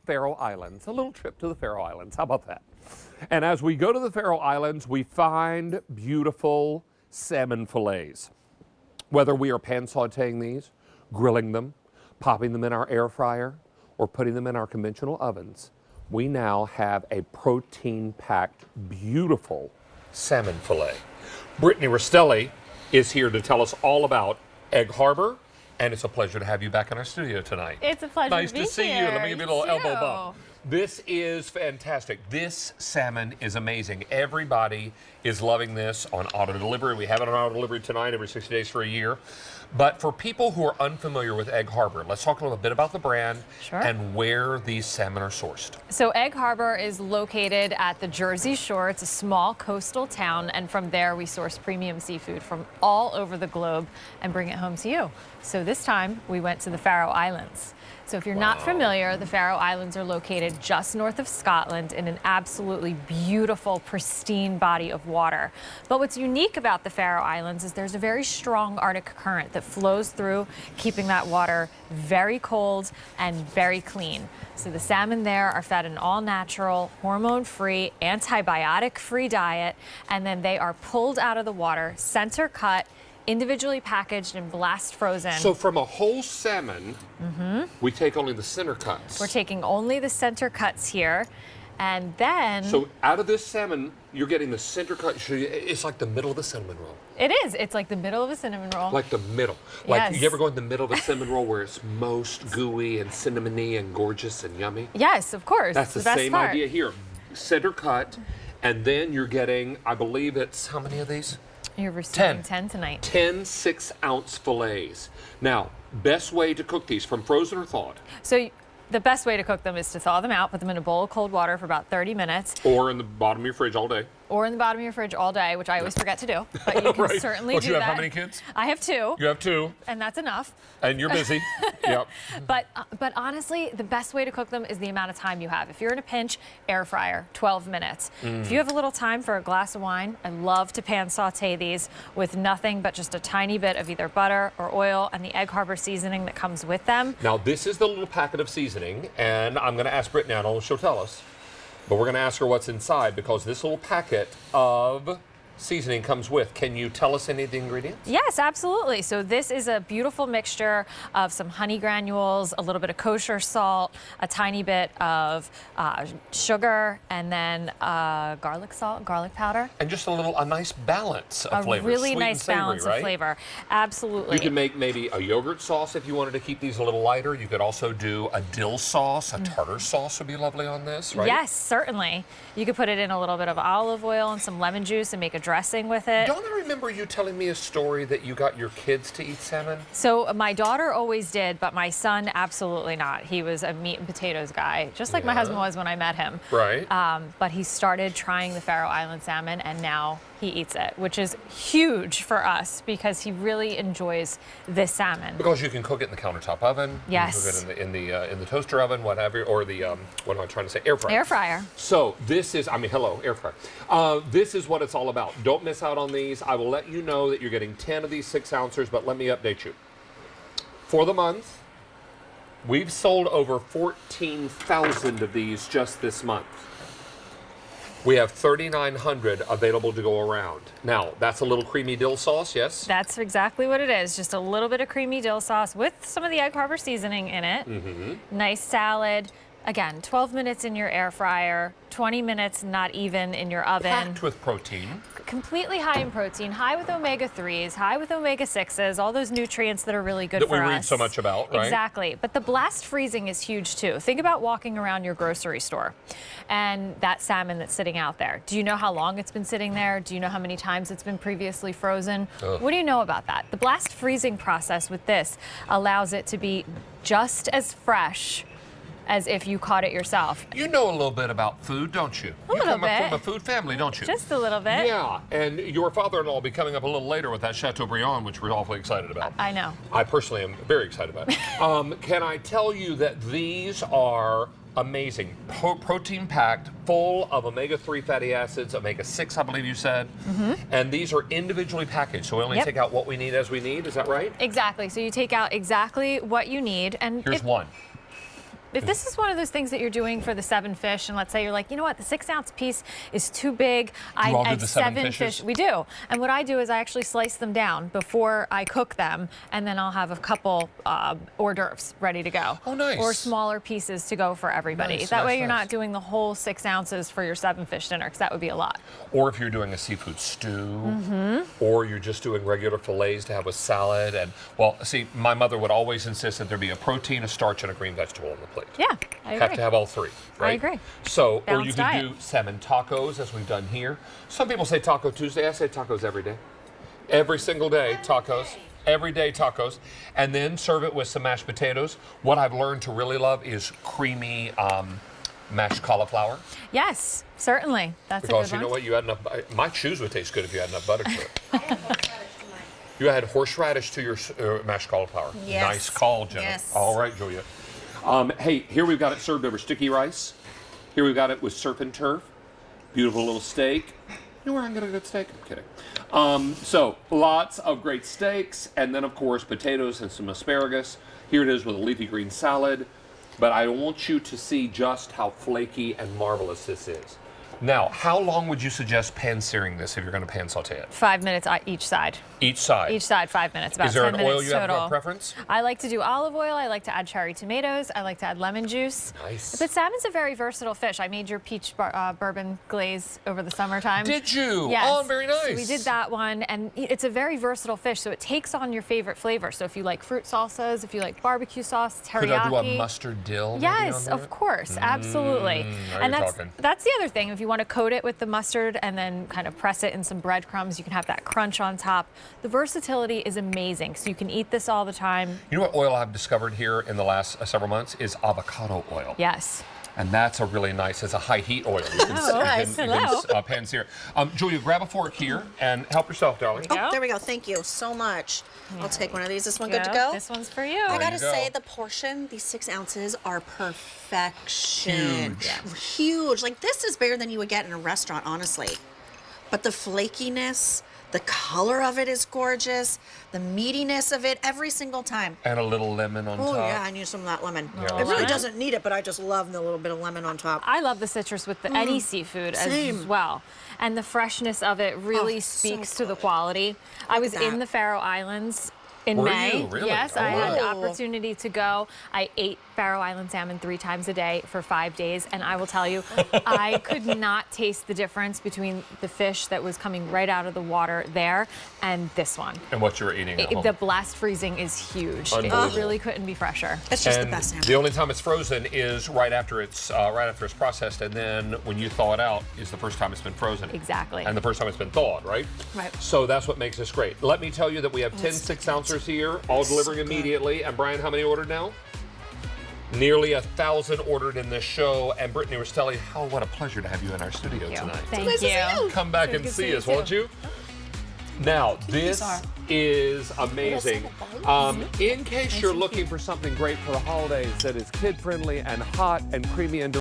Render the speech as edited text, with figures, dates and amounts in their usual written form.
Faroe Islands, a little trip to the Faroe Islands. How about that? And as we go to the Faroe Islands, we find beautiful salmon fillets. Whether we are pan sauteing these, grilling them, popping them in our air fryer, or putting them in our conventional ovens, we now have a protein-packed, beautiful salmon fillet. Brittany Rastelli is here to tell us all about Egg Harbor, and it's a pleasure to have you back in our studio tonight. It's a pleasure nice to be see here. you. Let me give you a little You elbow too. bump. This is fantastic. This salmon is amazing. Everybody is loving this on auto delivery. We have it on auto delivery tonight, every 60 days for a year. But for people who are unfamiliar with Egg Harbor, let's talk a little bit about the brand and where these salmon are sourced. So Egg Harbor is located at the Jersey Shore. It's a small coastal town, and from there we source premium seafood from all over the globe and bring it home to you. So this time we went to the Faroe Islands. So if you're not familiar, the Faroe Islands are located just north of Scotland in an absolutely beautiful, pristine body of water. But what's unique about the Faroe Islands is there's a very strong Arctic current that flows through, keeping that water very cold and very clean. So the salmon there are fed an all-natural, hormone-free, antibiotic-free diet, and then they are pulled out of the water, center cut, individually packaged and blast frozen. So from a whole salmon, we take only the center cuts. We're taking only the center cuts here, and then... So out of this salmon, you're getting the center cut. It's like the middle of a cinnamon roll. It is. It's like the middle of a cinnamon roll. Like the middle. Like, Yes. you ever go in the middle of a cinnamon roll where it's most gooey and cinnamony and gorgeous and yummy? Yes, of course. That's the best same part. idea here. Center cut, and then you're getting, I believe it's, how many of these? You're receiving 10 tonight. 10 6-ounce fillets. Now, best way to cook these, from frozen or thawed? So the best way to cook them is to thaw them out, put them in a bowl of cold water for about 30 minutes. Or in the bottom of your fridge all day. Or in the bottom of your fridge all day, which I always forget to do. But you can certainly Well, do you have that. how many kids? I have 2. You have 2. And that's enough. And you're busy. Yep. But honestly, the best way to cook them is the amount of time you have. If you're in a pinch, air fryer, 12 minutes. If you have a little time for a glass of wine, I love to pan saute these with nothing but just a tiny bit of either butter or oil and the Egg Harbor seasoning that comes with them. Now, this is the little packet of seasoning, and I'm going to ask Brittany, I don't know if she'll tell us, but we're going to ask her what's inside because this little packet of seasoning comes with. Can you tell us any of the ingredients? Yes, absolutely. So this is a beautiful mixture of some honey granules, a little bit of kosher salt, a tiny bit of sugar, and then garlic salt, garlic powder. And just a nice balance of flavor. A really Sweet nice and savory, balance right? of flavor. Absolutely. You can make maybe a yogurt sauce if you wanted to keep these a little lighter. You could also do a dill sauce. A tartar sauce would be lovely on this, right? Yes, certainly. You could put it in a little bit of olive oil and some lemon juice and make a dressing with it. Don't I remember you telling me a story that you got your kids to eat salmon? So my daughter always did, but my son absolutely not. He was a meat and potatoes guy, just like my husband was when I met him. Right. But he started trying the Faroe Island salmon, and now he eats it, which is huge for us because he really enjoys this salmon. Because you can cook it in the countertop oven. Yes. You can cook it in the toaster oven, whatever, or the what am I trying to say? Air fryer. Air fryer. So this is, hello, air fryer. This is what it's all about. Don't miss out on these. I will let you know that you're getting 10 of these 6-ounces, but let me update you. For the month, we've sold over 14,000 of these just this month. We have 3,900 available to go around. Now, that's a little creamy dill sauce, yes? That's exactly what it is. Just a little bit of creamy dill sauce with some of the Egg Harbor seasoning in it. Nice salad. Again, 12 minutes in your air fryer, 20 minutes not even in your oven. Packed with protein. Completely high in protein, high with omega-3s, high with omega-6s, all those nutrients that are really good That for us. we read so much about, right? Exactly. But the blast freezing is huge too. Think about walking around your grocery store and that salmon that's sitting out there. Do you know how long it's been sitting there? Do you know how many times it's been previously frozen? What do you know about that? The blast freezing process with this allows it to be just as fresh as if you caught it yourself. You know a little bit about food, don't you? A little You come bit. from a food family, don't you? Just a little bit. Yeah, and your father-in-law will be coming up a little later with that Chateaubriand, which we're awfully excited about. I know. I personally am very excited about it. Can I tell you that these are amazing, protein-packed, full of omega-3 fatty acids, omega-6, I believe you said, and these are individually packaged, so we only take out what we need as we need, is that right? Exactly. So you take out exactly what you need, and Here's one. If this is one of those things that you're doing for the 7 fish, and let's say you're like, you know what, the 6-ounce piece is too big. Do you all do I'd the 7 fish. We do. And what I do is I actually slice them down before I cook them, and then I'll have a couple hors d'oeuvres ready to go. Oh, nice. Or smaller pieces to go for everybody. Nice, that way nice, you're nice. not doing the whole 6 ounces for your 7 fish dinner, because that would be a lot. Or if you're doing a seafood stew, or you're just doing regular fillets to have with salad. And, well, see, my mother would always insist that there be a protein, a starch, and a green vegetable on the plate. Yeah, I agree. Have to have all 3, right? I agree. So, or you Balanced could diet. do salmon tacos, as we've done here. Some people say Taco Tuesday. I say tacos every day. Every single day, tacos. Every day, tacos. And then serve it with some mashed potatoes. What I've learned to really love is creamy mashed cauliflower. Yes, certainly. That's Because a you good know one. what? You had enough. My shoes would taste good if you had enough butter to it. You had horseradish to your mashed cauliflower. Yes. Nice call, Jenna. Yes. All right, Julia. Hey, here we've got it served over sticky rice. Here we've got it with surf and turf. Beautiful little steak. You know where I can get a good steak? I'm kidding. So lots of great steaks, and then of course potatoes and some asparagus. Here it is with a leafy green salad. But I want you to see just how flaky and marvelous this is. Now, how long would you suggest pan searing this if you're going to pan saute it? 5 minutes each side. Each side. Each side, 5 minutes. About Is there 10 an oil minutes you have total. a preference? I like to do olive oil. I like to add cherry tomatoes. I like to add lemon juice. Nice. But salmon's a very versatile fish. I made your peach bourbon glaze over the summertime. Did you? Yes. Oh, very nice. So we did that one, and it's a very versatile fish, so it takes on your favorite flavor. So if you like fruit salsas, if you like barbecue sauce, teriyaki. Could I do a mustard dill? maybe Yes, on of there? course, absolutely. now And you're that's talking. that's the other thing. If you want to coat it with the mustard and then kind of press it in some breadcrumbs, you can have that crunch on top. The versatility is amazing. So you can eat this all the time. You know what oil I've discovered here in the last several months is avocado oil. Yes. And that's a really nice, it's a high heat oil. You can, Oh, nice. Hello. pan sear. Julia, grab a fork here and help yourself, darling. Go. Oh, there we go. Thank you so much. I'll take one of these. This one good to Yeah, go? This one's for you. I gotta you go. say, the portion, these 6 ounces are perfection. Huge. Yeah. Huge. Like, this is bigger than you would get in a restaurant, honestly. But the flakiness, the color of it is gorgeous. The meatiness of it every single time. And a little lemon on Oh, top. yeah, I need some of that lemon. Yeah, It that's really good. doesn't need it, but I just love the little bit of lemon on top. I love the citrus with any seafood as same. well. And the freshness of it really so speaks to the quality. I was in that. the Faroe Islands in Were May. you? Really? Yes, Oh, I had the wow. opportunity to go. I ate Faroe Island salmon 3 times a day for 5 days, and I will tell you, I could not taste the difference between the fish that was coming right out of the water there and this one. And what you were eating at home. The blast freezing is huge. It Unbelievable. really couldn't be fresher. It's just And the best salmon. the only time it's frozen is right after it's processed, and then when you thaw it out is the first time it's been frozen. Exactly. And the first time it's been thawed, right? Right. So that's what makes this great. Let me tell you that we have 10 6-ouncers here, all delivering immediately. And Brian, how many ordered now? Nearly 1,000 ordered in this show. And Brittany Rostelli, what a pleasure to have you in our studio tonight. Thank nice to see you. you. Come back Good and to see see you us, won't too. you? Now, this are. is amazing. In case you're looking for something great for the holidays that is kid-friendly and hot and creamy and